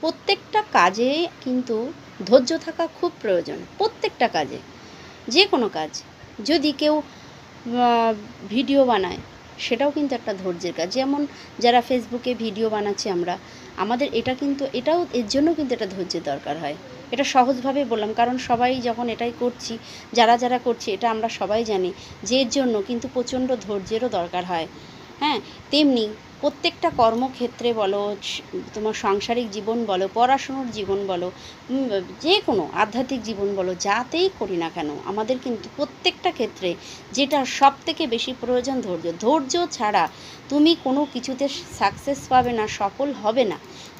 প্রত্যেকটা কাজে কিন্তু ধৈর্য থাকা খুব প্রয়োজন। প্রত্যেকটা কাজে, যে কোনো কাজ। যদি কেউ ভিডিও বানায়, সেটাও কিন্তু একটা ধৈর্যের কাজ। যেমন যারা ফেসবুকে ভিডিও বানাচ্ছি আমরা, আমাদের এটাও এর জন্য কিন্তু একটা ধৈর্যের দরকার হয়। এটা সহজভাবে বললাম, কারণ সবাই যখন এটাই করছি, যারা করছি, এটা আমরা সবাই জানি যে এর জন্য কিন্তু প্রচণ্ড ধৈর্যেরও দরকার হয়। হ্যাঁ, তেমনি প্রত্যেকটা কর্মক্ষেত্রে বলো, তোমার সাংসারিক জীবন বলো, পড়াশুনোর জীবন বলো, যে কোনো আধ্যাত্মিক জীবন বলো, যাতেই করি না কেন, আমাদের কিন্তু প্রত্যেকটা ক্ষেত্রে যেটা সবথেকে বেশি প্রয়োজন ধৈর্য ছাড়া তুমি কোনো কিছুতে সাকসেস পাবে না, সফল হবে না।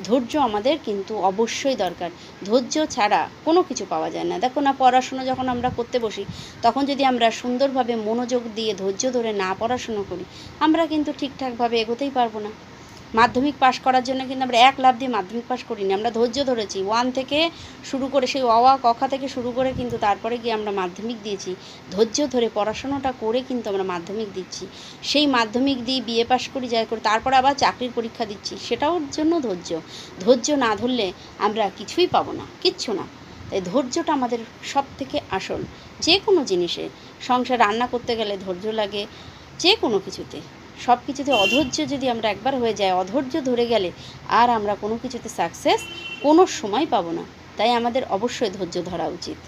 ধৈর্য আমাদের কিন্তু অবশ্যই দরকার। ধৈর্য ছাড়া কোনো কিছু পাওয়া যায় না। দেখো না, পড়াশুনো যখন আমরা করতে বসি, তখন যদি আমরা সুন্দরভাবে মনোযোগ দিয়ে ধৈর্য ধরে না পড়াশুনো করি, আমরা কিন্তু ঠিকঠাকভাবে এগোতেই পারবো না। মাধ্যমিক পাশ করার জন্য কিন্তু আমরা এক লাফ দিয়ে মাধ্যমিক পাশ করিনি, আমরা ধৈর্য ধরেছি। 1 থেকে শুরু করে, সেই অ আ ক খ থেকে শুরু করে কিন্তু তারপরে গিয়ে আমরা মাধ্যমিক দিয়েছি। ধৈর্য ধরে পড়াশোনাটা করে কিন্তু আমরা মাধ্যমিক দিচ্ছি। সেই মাধ্যমিক দিয়ে বিএ পাশ করি, যাই করি, তারপরে আবার চাকরির পরীক্ষা দিচ্ছি, সেটাও জন্য ধৈর্য না ধরলে আমরা কিছুই পাবো না, কিচ্ছু না। তাই ধৈর্যটা আমাদের সবথেকে আসল। যে কোনো জিনিসে, সংসার রান্না করতে গেলে ধৈর্য লাগে, যে কোনো কিছুতে, সব কিছুতে অধৈর্য যদি আমরা একবার হয়ে যায়, অধৈর্য ধরে গেলে আর আমরা কোনো কিছুতে সাকসেস কোনো সময় পাবো না। তাই আমাদের অবশ্যই ধৈর্য ধরা উচিত।